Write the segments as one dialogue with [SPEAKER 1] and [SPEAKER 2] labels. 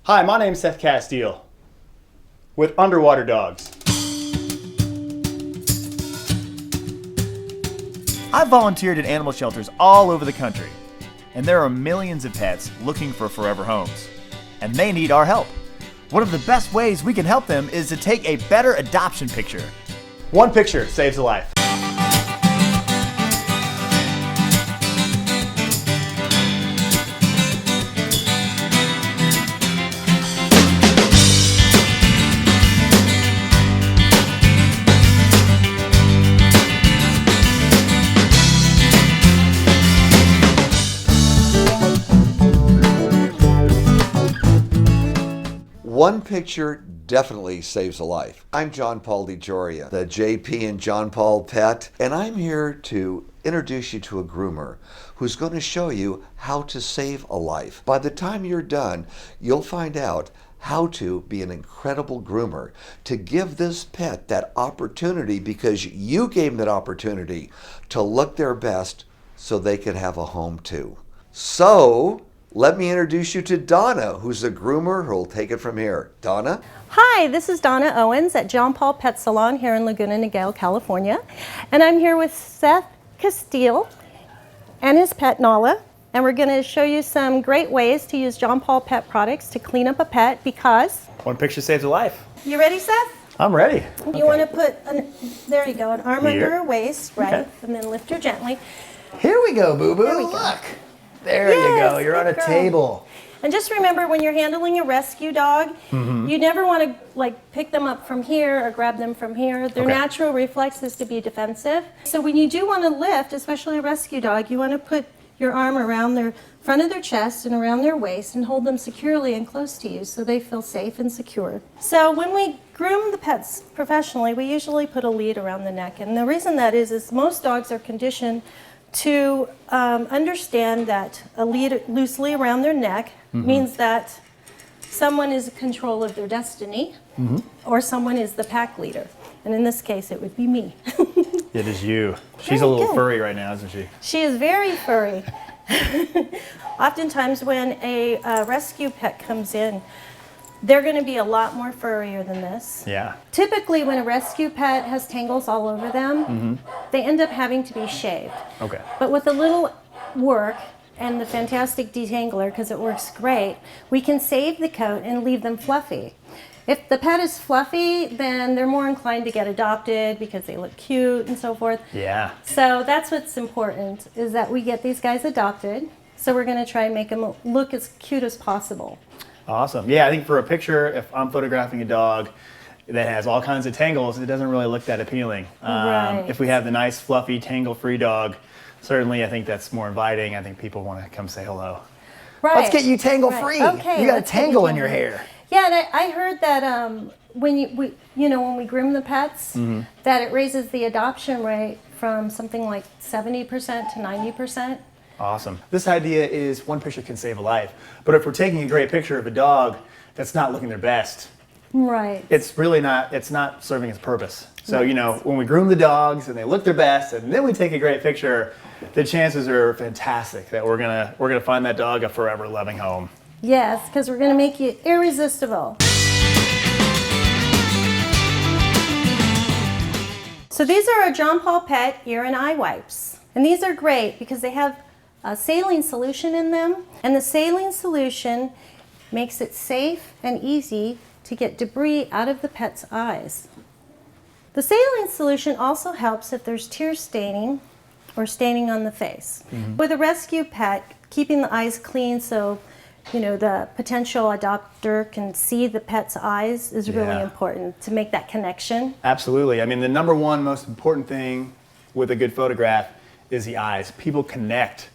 [SPEAKER 1] Hi, my name's Seth Castile with Underwater Dogs.
[SPEAKER 2] I've volunteered at animal shelters all over the country, and there are millions of pets looking for forever homes, and they need our help. One of the best ways we can help them is to take a better adoption picture.
[SPEAKER 1] One picture saves a life.
[SPEAKER 3] One picture definitely saves a life. I'm John Paul DiGioria, the JP and John Paul pet, and I'm here to introduce you to a groomer who's going to show you how to save a life. By the time you're done, you'll find out how to be an incredible groomer, to give this pet that opportunity because you gave them that opportunity to look their best so they can have a home too. So, let me introduce you to Donna, who's a groomer who'll take it from here. Donna?
[SPEAKER 4] Hi, this is Donna Owens at John Paul Pet Salon here in Laguna Niguel, California. And I'm here with Seth Castile and his pet Nala. And we're going to show you some great ways to use John Paul Pet products to clean up a pet because...
[SPEAKER 1] One picture saves a life.
[SPEAKER 4] You ready, Seth?
[SPEAKER 1] I'm ready.
[SPEAKER 4] You want to put, there you go, an arm under
[SPEAKER 1] Here.
[SPEAKER 4] her waist, right?
[SPEAKER 1] Okay.
[SPEAKER 4] And then lift her gently.
[SPEAKER 2] Here we go, boo-boo.
[SPEAKER 4] Here we go.
[SPEAKER 2] Look. There you
[SPEAKER 4] Yes,
[SPEAKER 2] go. You're on a
[SPEAKER 4] good girl.
[SPEAKER 2] table.
[SPEAKER 4] And just remember, when you're handling a rescue dog, you never want to pick them up from here or grab them from here. Their
[SPEAKER 1] Okay.
[SPEAKER 4] natural reflex is to be defensive. So when you do want to lift, especially a rescue dog, you want to put your arm around their front of their chest and around their waist and hold them securely and close to you so they feel safe and secure. So when we groom the pets professionally, we usually put a lead around the neck. And the reason that is most dogs are conditioned to understand that a lead loosely around their neck means that someone is in control of their destiny or someone is the pack leader. And in this case, it would be me.
[SPEAKER 1] It is you. She's
[SPEAKER 4] Very
[SPEAKER 1] a little
[SPEAKER 4] good.
[SPEAKER 1] furry right now, isn't she?
[SPEAKER 4] She is very furry. Oftentimes when a rescue pet comes in, they're going to be a lot more furrier than this.
[SPEAKER 1] Yeah.
[SPEAKER 4] Typically, when a rescue pet has tangles all over them, they end up having to be shaved.
[SPEAKER 1] Okay.
[SPEAKER 4] But with a little work and the fantastic detangler, because it works great, we can save the coat and leave them fluffy. If the pet is fluffy, then they're more inclined to get adopted because they look cute and so forth.
[SPEAKER 1] Yeah.
[SPEAKER 4] So that's what's important, is that we get these guys adopted. So we're going to try and make them look as cute as possible.
[SPEAKER 1] Awesome. Yeah, I think for a picture, if I'm photographing a dog that has all kinds of tangles, it doesn't really look that appealing.
[SPEAKER 4] Right.
[SPEAKER 1] If we have the nice, fluffy, tangle-free dog, certainly I think that's more inviting. I think people want to come say hello.
[SPEAKER 4] Right.
[SPEAKER 2] Let's get you tangle-free.
[SPEAKER 4] Right. Okay,
[SPEAKER 2] You got a
[SPEAKER 4] let's get you
[SPEAKER 2] tangle in your
[SPEAKER 4] tangle.
[SPEAKER 2] hair.
[SPEAKER 4] Yeah, and I heard that when we groom the pets, that it raises the adoption rate from something like 70% to 90%.
[SPEAKER 1] Awesome. This idea is one picture can save a life. But if we're taking a great picture of a dog that's not looking their best,
[SPEAKER 4] Right.
[SPEAKER 1] it's really not, it's not serving its purpose. So, when we groom the dogs and they look their best and then we take a great picture, the chances are fantastic that we're gonna find that dog a forever loving home.
[SPEAKER 4] Yes, because we're going to make you irresistible. So these are our John Paul Pet ear and eye wipes. And these are great because they have a saline solution in them. And the saline solution makes it safe and easy to get debris out of the pet's eyes. The saline solution also helps if there's tear staining or staining on the face. With a rescue pet, keeping the eyes clean so the potential adopter can see the pet's eyes is really
[SPEAKER 1] Yeah.
[SPEAKER 4] important to make that connection.
[SPEAKER 1] Absolutely. I mean, the number one most important thing with a good photograph is the eyes. People connect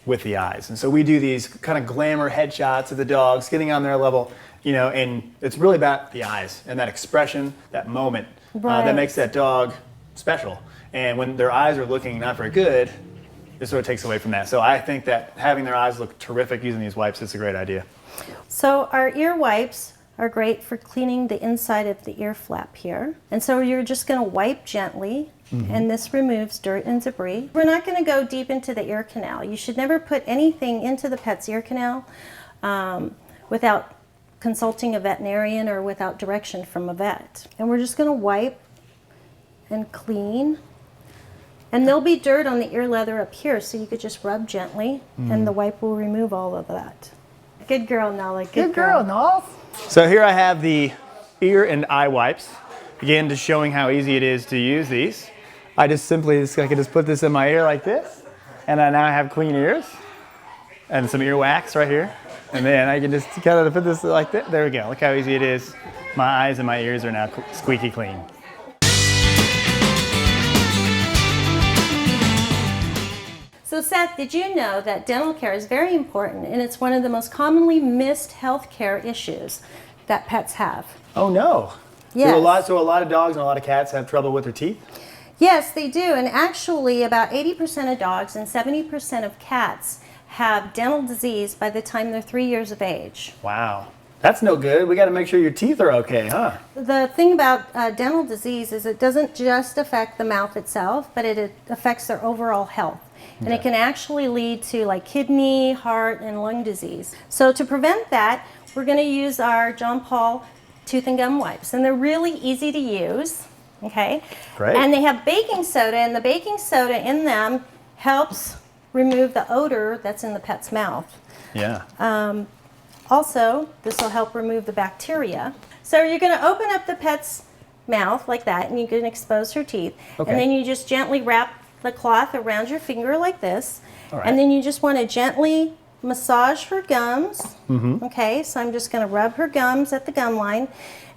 [SPEAKER 1] with the eyes. And so we do these kind of glamour headshots of the dogs, getting on their level, and it's really about the eyes and that expression, that moment
[SPEAKER 4] Right.
[SPEAKER 1] that makes that dog special. And when their eyes are looking not very good, it sort of takes away from that. So I think that having their eyes look terrific using these wipes is a great idea.
[SPEAKER 4] So our ear wipes are great for cleaning the inside of the ear flap here. And so you're just going to wipe gently, and this removes dirt and debris. We're not going to go deep into the ear canal. You should never put anything into the pet's ear canal without consulting a veterinarian or without direction from a vet. And we're just going to wipe and clean. And there'll be dirt on the ear leather up here, so you could just rub gently, and the wipe will remove all of that. Good girl, Nala. Good girl.
[SPEAKER 1] Nala. So here I have the ear and eye wipes. Again, just showing how easy it is to use these. I can just put this in my ear like this, and I now have clean ears and some ear wax right here. And then I can just kind of put this like that. There we go. Look how easy it is. My eyes and my ears are now squeaky clean.
[SPEAKER 4] So Seth, did you know that dental care is very important, and it's one of the most commonly missed health care issues that pets have?
[SPEAKER 1] Oh no.
[SPEAKER 4] Yes.
[SPEAKER 1] So a lot of dogs and a lot of cats have trouble with their teeth?
[SPEAKER 4] Yes, they do. And actually about 80% of dogs and 70% of cats have dental disease by the time they're 3 years of age.
[SPEAKER 1] Wow. That's no good. We got to make sure your teeth are okay, huh?
[SPEAKER 4] The thing about dental disease is it doesn't just affect the mouth itself, but it affects their overall health. And it can actually lead to like kidney, heart, and lung disease. So to prevent that, we're going to use our John Paul tooth and gum wipes. And they're really easy to use, okay?
[SPEAKER 1] Great.
[SPEAKER 4] And they have baking soda, and the baking soda in them helps remove the odor that's in the pet's mouth.
[SPEAKER 1] Yeah.
[SPEAKER 4] Also, this will help remove the bacteria. So you're going to open up the pet's mouth like that, and you can expose her teeth.
[SPEAKER 1] Okay.
[SPEAKER 4] And then you just gently wrap the cloth around your finger like this.
[SPEAKER 1] All right.
[SPEAKER 4] And then you just want to gently massage her gums. Okay, so I'm just going to rub her gums at the gum line.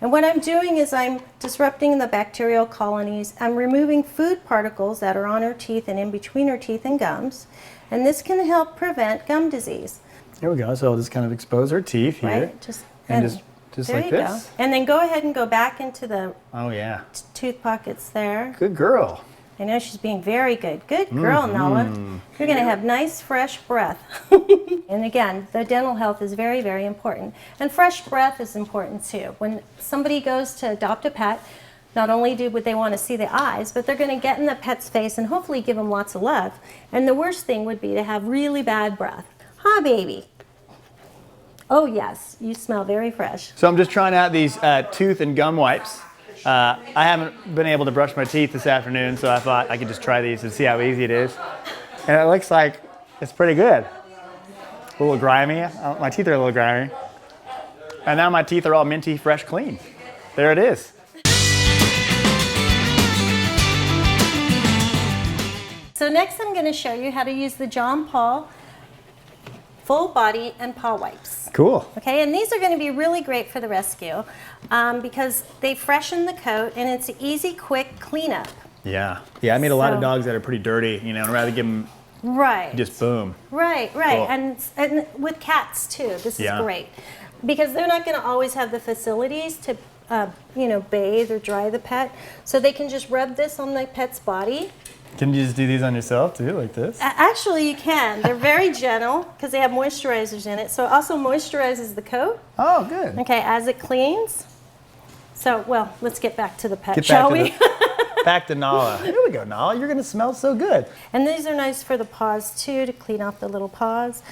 [SPEAKER 4] And what I'm doing is I'm disrupting the bacterial colonies. I'm removing food particles that are on her teeth and in between her teeth and gums. And this can help prevent gum disease.
[SPEAKER 1] Here we go. So I'll just kind of expose her teeth here.
[SPEAKER 4] Right? Just
[SPEAKER 1] there
[SPEAKER 4] like
[SPEAKER 1] you
[SPEAKER 4] go.
[SPEAKER 1] this.
[SPEAKER 4] And then go ahead and go back into the
[SPEAKER 1] Oh yeah.
[SPEAKER 4] tooth pockets there.
[SPEAKER 1] Good girl.
[SPEAKER 4] I know she's being very good. Good girl, Nala. You're going to have nice, fresh breath. And again, the dental health is very, very important. And fresh breath is important too. When somebody goes to adopt a pet, not only would they want to see the eyes, but they're going to get in the pet's face and hopefully give them lots of love. And the worst thing would be to have really bad breath. Huh, baby? Oh, yes. You smell very fresh.
[SPEAKER 1] So I'm just trying out these tooth and gum wipes. I haven't been able to brush my teeth this afternoon, so I thought I could just try these and see how easy it is. And it looks like it's pretty good. A little grimy. My teeth are a little grimy. And now my teeth are all minty, fresh, clean. There it is.
[SPEAKER 4] So next I'm going to show you how to use the John Paul full body and paw wipes.
[SPEAKER 1] Cool.
[SPEAKER 4] Okay, and these are going to be really great for the rescue because they freshen the coat and it's an easy, quick cleanup.
[SPEAKER 1] Yeah. Yeah, I meet a lot of
[SPEAKER 4] So-
[SPEAKER 1] dogs that are pretty dirty, you know, and I'd rather give them
[SPEAKER 4] Right.
[SPEAKER 1] just boom.
[SPEAKER 4] Right.
[SPEAKER 1] Cool.
[SPEAKER 4] And with cats too, this is
[SPEAKER 1] Yeah.
[SPEAKER 4] great because they're not going to always have the facilities to, bathe or dry the pet. So they can just rub this on the pet's body.
[SPEAKER 1] Can you just do these on yourself too, like this?
[SPEAKER 4] Actually, you can. They're very gentle because they have moisturizers in it. So it also moisturizes the coat.
[SPEAKER 1] Oh, good.
[SPEAKER 4] Okay, as it cleans. So, well, let's get back to the pet,
[SPEAKER 1] Get
[SPEAKER 4] shall
[SPEAKER 1] back
[SPEAKER 4] we?
[SPEAKER 1] Back to Nala. Here we go, Nala. You're going to smell so good.
[SPEAKER 4] And these are nice for the paws too, to clean off the little paws.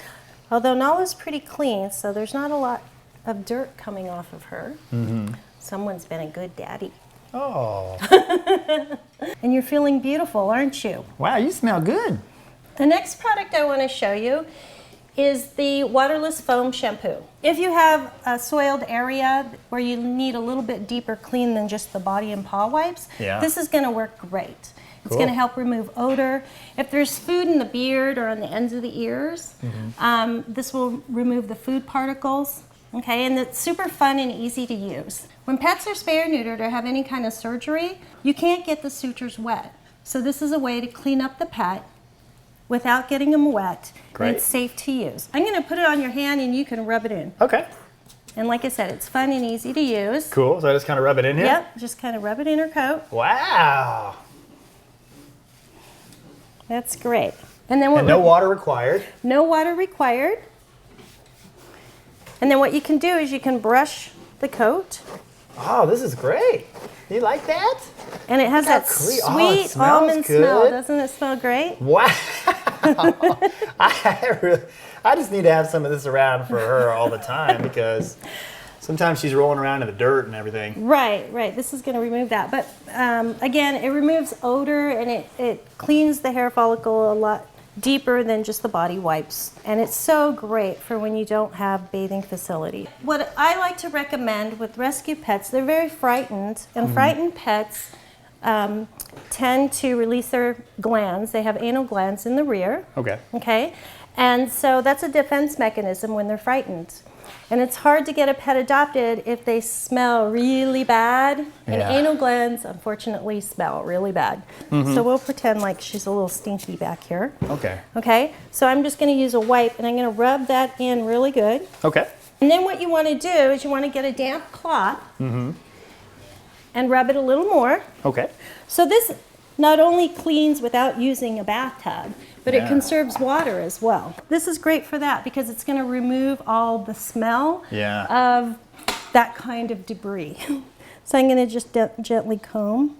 [SPEAKER 4] Although Nala's pretty clean, so there's not a lot of dirt coming off of her. Someone's been a good daddy.
[SPEAKER 1] Oh.
[SPEAKER 4] And you're feeling beautiful, aren't you?
[SPEAKER 1] Wow, you smell good.
[SPEAKER 4] The next product I want to show you is the waterless foam shampoo. If you have a soiled area where you need a little bit deeper clean than just the body and paw wipes,
[SPEAKER 1] Yeah.
[SPEAKER 4] this is going to work great. It's
[SPEAKER 1] Cool.
[SPEAKER 4] going to help remove odor. If there's food in the beard or on the ends of the ears, this will remove the food particles. Okay, and it's super fun and easy to use. When pets are spay or neutered or have any kind of surgery, you can't get the sutures wet. So this is a way to clean up the pet without getting them wet.
[SPEAKER 1] Great.
[SPEAKER 4] And it's safe to use. I'm going to put it on your hand and you can rub it in.
[SPEAKER 1] Okay.
[SPEAKER 4] And like I said, it's fun and easy to use.
[SPEAKER 1] Cool. So I just kind of rub it in here?
[SPEAKER 4] Yep, just kind of rub it in her coat.
[SPEAKER 1] Wow.
[SPEAKER 4] That's great. And then what
[SPEAKER 1] And no water required.
[SPEAKER 4] No water required. And then what you can do is you can brush the coat.
[SPEAKER 1] Oh, this is great. You like that?
[SPEAKER 4] And it has that
[SPEAKER 1] clean. Oh, it
[SPEAKER 4] sweet
[SPEAKER 1] smells
[SPEAKER 4] almond smell.
[SPEAKER 1] good.
[SPEAKER 4] Doesn't it smell great?
[SPEAKER 1] Wow. I just need to have some of this around for her all the time because Sometimes she's rolling around in the dirt and everything.
[SPEAKER 4] Right, right. This is going to remove that. But again, it removes odor and it cleans the hair follicle a lot deeper than just the body wipes. And it's so great for when you don't have bathing facility. What I like to recommend with rescue pets, they're very frightened, and frightened pets tend to release their glands. They have anal glands in the rear.
[SPEAKER 1] Okay.
[SPEAKER 4] Okay. And so that's a defense mechanism when they're frightened. And it's hard to get a pet adopted if they smell really bad. And
[SPEAKER 1] Yeah.
[SPEAKER 4] anal glands, unfortunately, smell really bad. So we'll pretend like she's a little stinky back here.
[SPEAKER 1] Okay.
[SPEAKER 4] Okay, so I'm just going to use a wipe and I'm going to rub that in really good.
[SPEAKER 1] Okay.
[SPEAKER 4] And then what you want to do is you want to get a damp cloth and rub it a little more.
[SPEAKER 1] Okay.
[SPEAKER 4] So this not only cleans without using a bathtub, but it
[SPEAKER 1] Yeah.
[SPEAKER 4] conserves water as well. This is great for that because it's going to remove all the smell
[SPEAKER 1] Yeah.
[SPEAKER 4] of that kind of debris. So I'm going to just gently comb.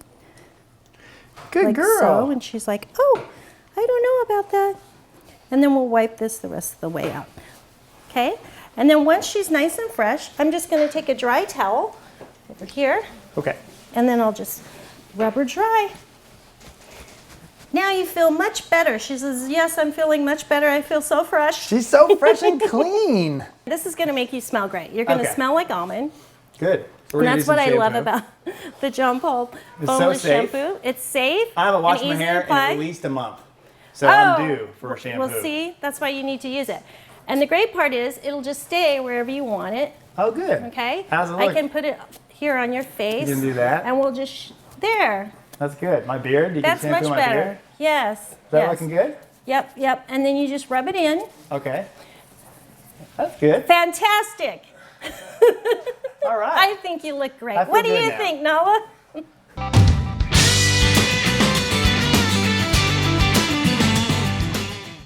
[SPEAKER 1] Good
[SPEAKER 4] like
[SPEAKER 1] girl.
[SPEAKER 4] so, and she's like, oh, I don't know about that. And then we'll wipe this the rest of the way out. Okay? And then once she's nice and fresh, I'm just going to take a dry towel over here,
[SPEAKER 1] Okay.
[SPEAKER 4] and then I'll just rub her dry. Now you feel much better. She says, yes, I'm feeling much better. I feel so fresh.
[SPEAKER 1] She's so fresh and clean.
[SPEAKER 4] This is going to make you smell great. You're going to
[SPEAKER 1] Okay.
[SPEAKER 4] smell like almond.
[SPEAKER 1] Good. We're
[SPEAKER 4] And
[SPEAKER 1] gonna
[SPEAKER 4] that's
[SPEAKER 1] do
[SPEAKER 4] what
[SPEAKER 1] some
[SPEAKER 4] I love
[SPEAKER 1] shampoo.
[SPEAKER 4] about the John Paul
[SPEAKER 1] It's so
[SPEAKER 4] foamless
[SPEAKER 1] safe.
[SPEAKER 4] shampoo. It's safe.
[SPEAKER 1] I haven't washed
[SPEAKER 4] and
[SPEAKER 1] my
[SPEAKER 4] easy to
[SPEAKER 1] hair in
[SPEAKER 4] apply.
[SPEAKER 1] at least a month. So I'm due for a shampoo.
[SPEAKER 4] Well, see, that's why you need to use it. And the great part is it'll just stay wherever you want it,
[SPEAKER 1] Oh, good.
[SPEAKER 4] okay?
[SPEAKER 1] How's it
[SPEAKER 4] I
[SPEAKER 1] look?
[SPEAKER 4] can put it here on your face.
[SPEAKER 1] You can do that?
[SPEAKER 4] And we'll just, there.
[SPEAKER 1] That's good. My beard? You
[SPEAKER 4] That's
[SPEAKER 1] can shampoo
[SPEAKER 4] much
[SPEAKER 1] my
[SPEAKER 4] better.
[SPEAKER 1] beard?
[SPEAKER 4] Yes.
[SPEAKER 1] Is that
[SPEAKER 4] yes.
[SPEAKER 1] looking good?
[SPEAKER 4] Yep, yep. And then you just rub it in.
[SPEAKER 1] Okay. That's good.
[SPEAKER 4] Fantastic.
[SPEAKER 1] All right.
[SPEAKER 4] I think you look great.
[SPEAKER 1] I feel
[SPEAKER 4] What do
[SPEAKER 1] good
[SPEAKER 4] you
[SPEAKER 1] now.
[SPEAKER 4] think, Nala?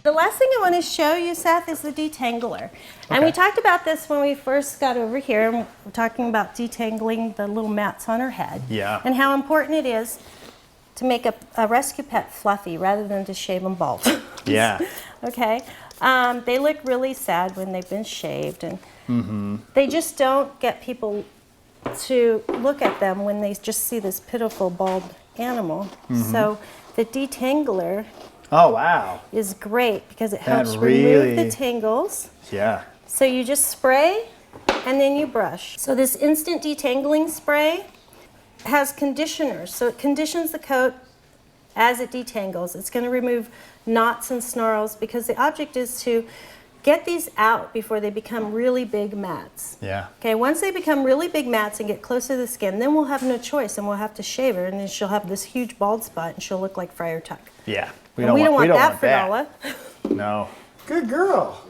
[SPEAKER 4] The last thing I want to show you, Seth, is the detangler. And we
[SPEAKER 1] Okay.
[SPEAKER 4] talked about this when we first got over here. And we're talking about detangling the little mats on her head.
[SPEAKER 1] Yeah.
[SPEAKER 4] And how important it is to make a rescue pet fluffy rather than to shave them bald.
[SPEAKER 1] Yeah.
[SPEAKER 4] Okay? They look really sad when they've been shaved. And they just don't get people to look at them when they just see this pitiful bald animal. So the detangler
[SPEAKER 1] Oh, wow.
[SPEAKER 4] is great because it
[SPEAKER 1] That
[SPEAKER 4] helps
[SPEAKER 1] really-
[SPEAKER 4] remove the tangles.
[SPEAKER 1] Yeah.
[SPEAKER 4] So you just spray and then you brush. So this instant detangling spray has conditioners. So it conditions the coat as it detangles. It's going to remove knots and snarls because the object is to get these out before they become really big mats.
[SPEAKER 1] Yeah.
[SPEAKER 4] Okay, once they become really big mats and get close to the skin, then we'll have no choice and we'll have to shave her and then she'll have this huge bald spot and she'll look like Friar Tuck.
[SPEAKER 1] Yeah.
[SPEAKER 4] And we don't want that for Nala.
[SPEAKER 1] No. Good girl.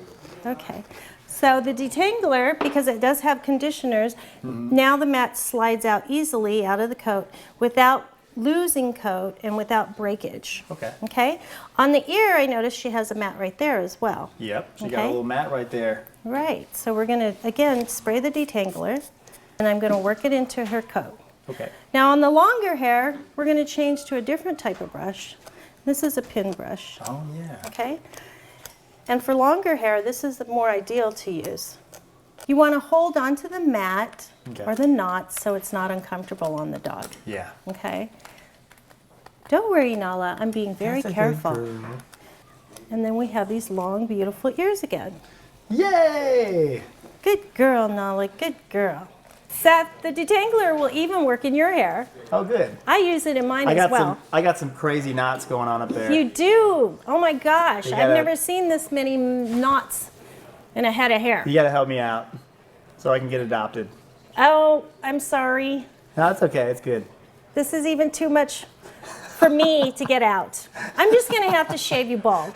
[SPEAKER 4] Okay, so the detangler, because it does have conditioners, now the mat slides out easily out of the coat without losing coat and without breakage.
[SPEAKER 1] Okay.
[SPEAKER 4] Okay, on the ear, I noticed she has a mat right there as well.
[SPEAKER 1] Yep. She got a
[SPEAKER 4] Okay.
[SPEAKER 1] little mat right there.
[SPEAKER 4] Right, so we're gonna, again, spray the detangler, and I'm gonna work it into her coat.
[SPEAKER 1] Okay.
[SPEAKER 4] Now on the longer hair, we're gonna change to a different type of brush. This is a pin brush.
[SPEAKER 1] Oh, yeah.
[SPEAKER 4] Okay? And for longer hair, this is more ideal to use. You want to hold onto the mat
[SPEAKER 1] Okay.
[SPEAKER 4] or the knots so it's not uncomfortable on the dog.
[SPEAKER 1] Yeah.
[SPEAKER 4] Okay? Don't worry, Nala. I'm being very
[SPEAKER 1] That's a good
[SPEAKER 4] careful.
[SPEAKER 1] girl.
[SPEAKER 4] And then we have these long, beautiful ears again.
[SPEAKER 1] Yay!
[SPEAKER 4] Good girl, Nala. Good girl. Seth, the detangler will even work in your hair.
[SPEAKER 1] Oh, good.
[SPEAKER 4] I use it in mine
[SPEAKER 1] I
[SPEAKER 4] as
[SPEAKER 1] got
[SPEAKER 4] well.
[SPEAKER 1] I got some crazy knots going on up there.
[SPEAKER 4] You do? Oh my gosh.
[SPEAKER 1] You
[SPEAKER 4] I've
[SPEAKER 1] gotta-
[SPEAKER 4] never seen this many knots in a head of hair.
[SPEAKER 1] You got to help me out so I can get adopted.
[SPEAKER 4] Oh, I'm sorry.
[SPEAKER 1] No, it's okay. It's good.
[SPEAKER 4] This is even too much for me to get out. I'm just going to have to shave you bald.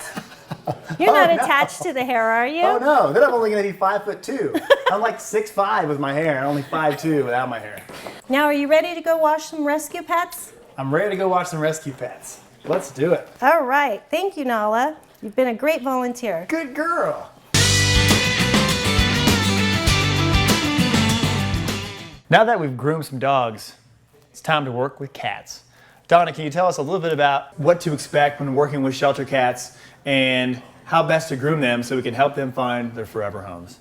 [SPEAKER 4] You're not attached to the hair, are you?
[SPEAKER 1] Oh no! Then I'm only gonna be 5'2". I'm like 6'5" with my hair, and only 5'2" without my hair.
[SPEAKER 4] Now, are you ready to go wash some rescue pets?
[SPEAKER 1] I'm ready to go watch some rescue pets. Let's do it.
[SPEAKER 4] All right. Thank you, Nala. You've been a great volunteer.
[SPEAKER 1] Good girl. Now that we've groomed some dogs, it's time to work with cats. Donna, can you tell us a little bit about what to expect when working with shelter cats and how best to groom them so we can help them find their forever homes?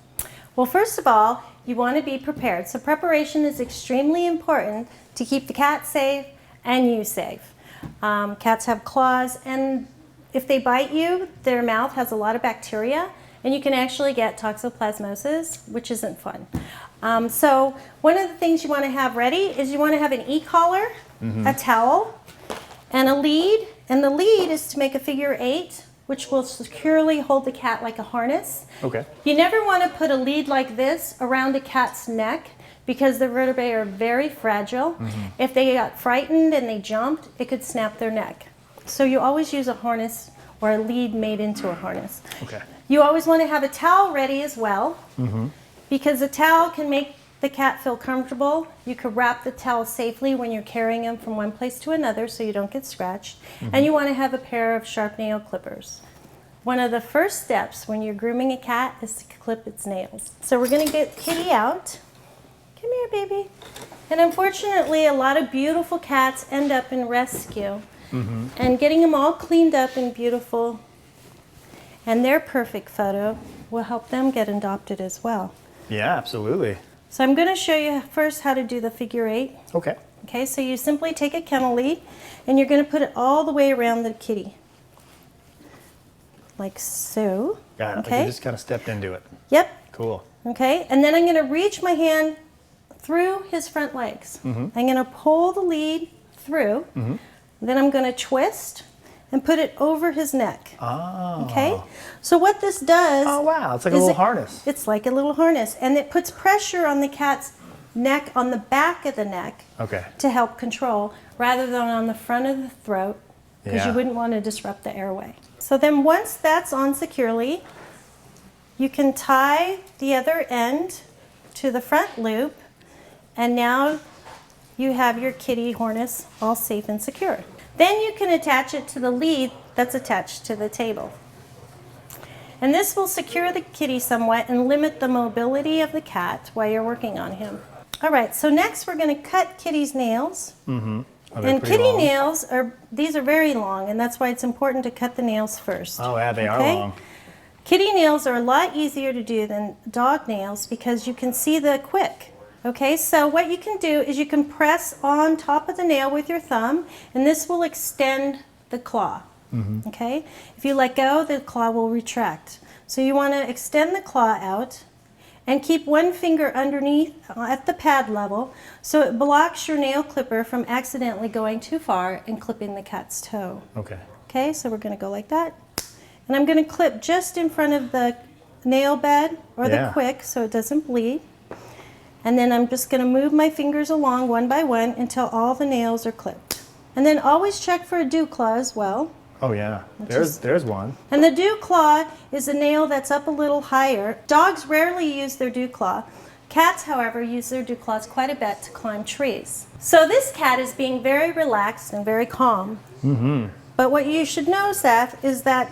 [SPEAKER 4] Well, first of all, you want to be prepared. So preparation is extremely important to keep the cat safe and you safe. Cats have claws, and if they bite you, their mouth has a lot of bacteria, and you can actually get toxoplasmosis, which isn't fun. So one of the things you want to have ready is you want to have an e-collar, a towel, and a lead. And the lead is to make a figure 8, which will securely hold the cat like a harness.
[SPEAKER 1] Okay.
[SPEAKER 4] You never want to put a lead like this around a cat's neck because the vertebrae are very fragile. If they got frightened and they jumped, it could snap their neck. So you always use a harness or a lead made into a harness.
[SPEAKER 1] Okay.
[SPEAKER 4] You always want to have a towel ready as well, because a towel can make the cat feel comfortable. You could wrap the towel safely when you're carrying him from one place to another so you don't get scratched. And you want to have a pair of sharp nail clippers. One of the first steps when you're grooming a cat is to clip its nails. So we're going to get Kitty out. Come here, baby. And unfortunately, a lot of beautiful cats end up in rescue. And getting them all cleaned up and beautiful and their perfect photo will help them get adopted as well.
[SPEAKER 1] Yeah, absolutely.
[SPEAKER 4] So I'm going to show you first how to do the figure 8.
[SPEAKER 1] Okay.
[SPEAKER 4] Okay, so you simply take a kennel lead and you're going to put it all the way around the kitty. Like so.
[SPEAKER 1] Got it.
[SPEAKER 4] Okay.
[SPEAKER 1] Like you just kind of stepped into it.
[SPEAKER 4] Yep.
[SPEAKER 1] Cool.
[SPEAKER 4] Okay, and then I'm going to reach my hand through his front legs. I'm going to pull the lead through. Then I'm going to twist and put it over his neck.
[SPEAKER 1] Oh.
[SPEAKER 4] Okay? So what this does...
[SPEAKER 1] Oh, wow. It's like a
[SPEAKER 4] is
[SPEAKER 1] little harness.
[SPEAKER 4] It's like a little harness. And it puts pressure on the cat's neck, on the back of the neck,
[SPEAKER 1] Okay.
[SPEAKER 4] to help control, rather than on the front of the throat, because
[SPEAKER 1] Yeah.
[SPEAKER 4] you wouldn't want to disrupt the airway. So then once that's on securely, you can tie the other end to the front loop, and now you have your kitty harness all safe and secure. Then you can attach it to the lead that's attached to the table. And this will secure the kitty somewhat and limit the mobility of the cat while you're working on him. All right, so next we're going to cut Kitty's nails.
[SPEAKER 1] Oh, they're
[SPEAKER 4] And
[SPEAKER 1] pretty
[SPEAKER 4] kitty
[SPEAKER 1] long.
[SPEAKER 4] nails these are very long, and that's why it's important to cut the nails first.
[SPEAKER 1] Oh, yeah, they are
[SPEAKER 4] Okay?
[SPEAKER 1] long.
[SPEAKER 4] Kitty nails are a lot easier to do than dog nails because you can see the quick. Okay, so what you can do is you can press on top of the nail with your thumb, and this will extend the claw. Okay, if you let go, the claw will retract. So you want to extend the claw out and keep one finger underneath at the pad level so it blocks your nail clipper from accidentally going too far and clipping the cat's toe.
[SPEAKER 1] Okay.
[SPEAKER 4] Okay, so we're going to go like that. And I'm going to clip just in front of the nail bed or the
[SPEAKER 1] Yeah.
[SPEAKER 4] quick so it doesn't bleed. And then I'm just going to move my fingers along one by one until all the nails are clipped. And then always check for a dew claw as well.
[SPEAKER 1] Oh, yeah. There's one.
[SPEAKER 4] And the dew claw is a nail that's up a little higher. Dogs rarely use their dew claw. Cats, however, use their dew claws quite a bit to climb trees. So this cat is being very relaxed and very calm. But what you should know, Seth, is that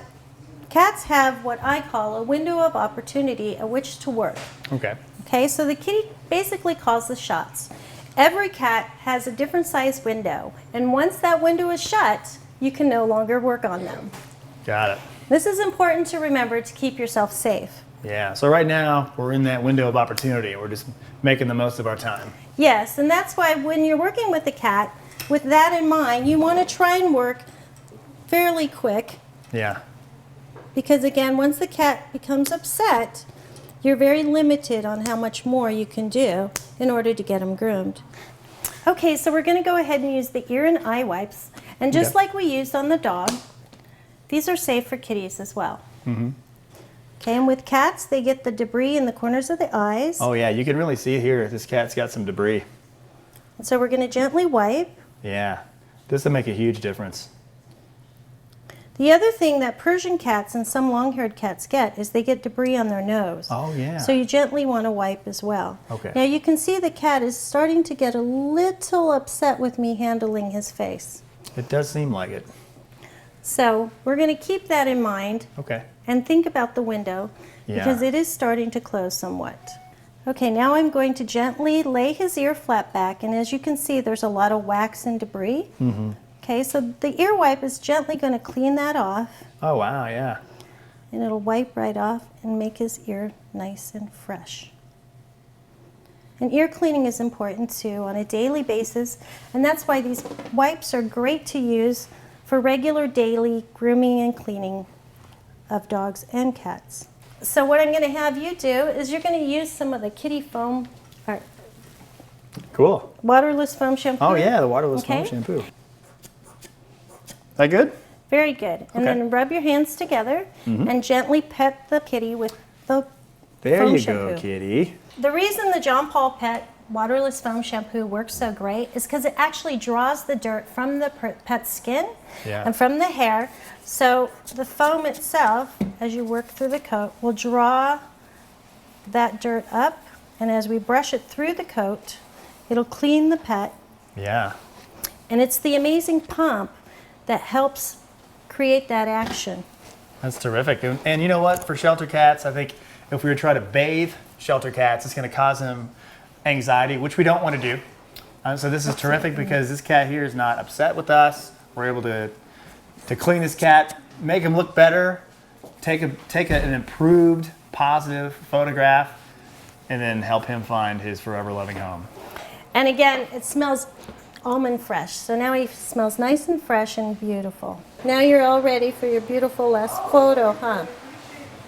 [SPEAKER 4] cats have what I call a window of opportunity at which to work.
[SPEAKER 1] Okay.
[SPEAKER 4] Okay, so the kitty basically calls the shots. Every cat has a different size window, and once that window is shut, you can no longer work on them.
[SPEAKER 1] Got it.
[SPEAKER 4] This is important to remember to keep yourself safe.
[SPEAKER 1] Yeah. So right now, we're in that window of opportunity. We're just making the most of our time.
[SPEAKER 4] Yes, and that's why when you're working with a cat, with that in mind, you want to try and work fairly quick,
[SPEAKER 1] Yeah.
[SPEAKER 4] because again, once the cat becomes upset, you're very limited on how much more you can do in order to get them groomed. Okay, so we're going to go ahead and use the ear and eye wipes. And just
[SPEAKER 1] Okay.
[SPEAKER 4] like we used on the dog, these are safe for kitties as well. Okay, and with cats, they get the debris in the corners of the eyes.
[SPEAKER 1] Oh, yeah. You can really see here, this cat's got some debris.
[SPEAKER 4] And so we're going to gently wipe.
[SPEAKER 1] Yeah. This will make a huge difference.
[SPEAKER 4] The other thing that Persian cats and some long-haired cats get is they get debris on their nose.
[SPEAKER 1] Oh, yeah.
[SPEAKER 4] So you gently want to wipe as well.
[SPEAKER 1] Okay.
[SPEAKER 4] Now you can see the cat is starting to get a little upset with me handling his face.
[SPEAKER 1] It does seem like it.
[SPEAKER 4] So we're going to keep that in mind
[SPEAKER 1] Okay.
[SPEAKER 4] and think about the window because
[SPEAKER 1] Yeah.
[SPEAKER 4] it is starting to close somewhat. Okay, now I'm going to gently lay his ear flat back, and as you can see, there's a lot of wax and debris. Okay, so the ear wipe is gently going to clean that off,
[SPEAKER 1] Oh, wow. Yeah.
[SPEAKER 4] and it'll wipe right off and make his ear nice and fresh. And ear cleaning is important too on a daily basis, and that's why these wipes are great to use for regular daily grooming and cleaning of dogs and cats. So what I'm going to have you do is you're going to use some of the kitty foam, or
[SPEAKER 1] Cool.
[SPEAKER 4] waterless foam shampoo.
[SPEAKER 1] Oh yeah, the waterless foam
[SPEAKER 4] Okay.
[SPEAKER 1] shampoo. That good?
[SPEAKER 4] Very good. And
[SPEAKER 1] Okay.
[SPEAKER 4] then rub your hands together and gently pet the kitty with the
[SPEAKER 1] There
[SPEAKER 4] foam
[SPEAKER 1] you
[SPEAKER 4] shampoo.
[SPEAKER 1] go, kitty.
[SPEAKER 4] The reason the John Paul Pet waterless foam shampoo works so great is because it actually draws the dirt from the pet's skin
[SPEAKER 1] Yeah.
[SPEAKER 4] and from the hair. So the foam itself, as you work through the coat, will draw that dirt up, and as we brush it through the coat, it'll clean the pet.
[SPEAKER 1] Yeah.
[SPEAKER 4] And it's the amazing pump that helps create that action.
[SPEAKER 1] That's terrific. And you know what? For shelter cats, I think if we were to try to bathe shelter cats, it's going to cause them anxiety, which we don't want to do. So this is terrific because this cat here is not upset with us. We're able to clean this cat, make him look better, take an improved, positive photograph, and then help him find his forever loving home.
[SPEAKER 4] And again, it smells almond fresh. So now he smells nice and fresh and beautiful. Now you're all ready for your beautiful last photo, huh?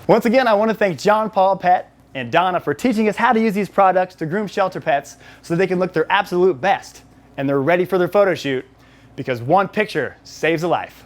[SPEAKER 1] Once again, I want to thank John Paul Pet and Donna for teaching us how to use these products to groom shelter pets so they can look their absolute best and they're ready for their photo shoot, because one picture saves a life.